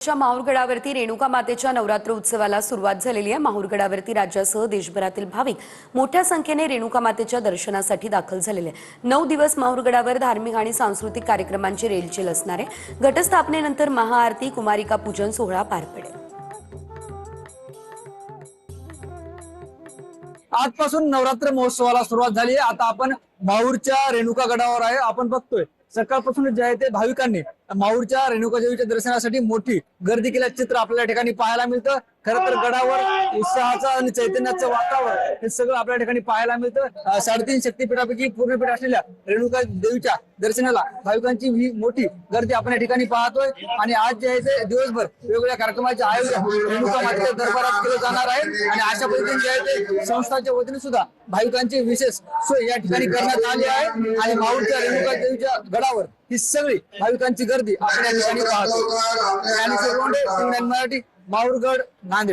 माहूरगडावरती रेणुका मातेच्या नवरात्र उत्सवाला सुरुवात झालेली आहे। माहूरगडावरती राज्यासह देशभरातील भाविक मोठ्या संख्येने रेणुका मातेच्या दर्शनासाठी दाखल झालेले आहेत। 9 दिवस माहूरगडावर धार्मिक आणि सांस्कृतिक कार्यक्रमांची रेलचेल असणार आहे। घटस्थापनेनंतर महाआरती, कुमारिका पूजन सोहळा पार पडेल। आजपासून नवरात्र महोत्सवाला सुरुवात झाली आहे। आता आपण माहूरच्या रेणुका गडावर आहे। आपण बघतोय सकाळपासून जे आहे ते भाविकांनी माहूरच्या रेणुका देवीच्या दर्शनासाठी मोठी गर्दी केल्याचं चित्र आपल्याला ठिकाणी पाहायला मिळतं। खरं तर गडावर उत्साहाचं आणि चैतन्याचं वातावरण हे सगळं आपल्या ठिकाणी पाहायला मिळतं। 3.5 शक्तीपीठापैकी पूर्णपीठ असलेल्या रेणुका देवीच्या दर्शनाला भाविकांची ही मोठी गर्दी आपण या ठिकाणी पाहतोय। आणि आज जे आहे ते दिवसभर वेगवेगळ्या कार्यक्रमाचे आयोजन रेणुका मातेच्या दरबारात केले जाणार आहे। आणि अशा पद्धतीने जे आहे ते संस्थांच्या वतीने सुद्धा भाविकांची विशेष सोय या ठिकाणी करण्यात आली आहे। आणि माहूरच्या रेणुका देवीच्या गडावर ही सगळी भाविकांची गर्दी आपण या ठिकाणी पाहतो। मराठी, माहूरगड, नांदेड।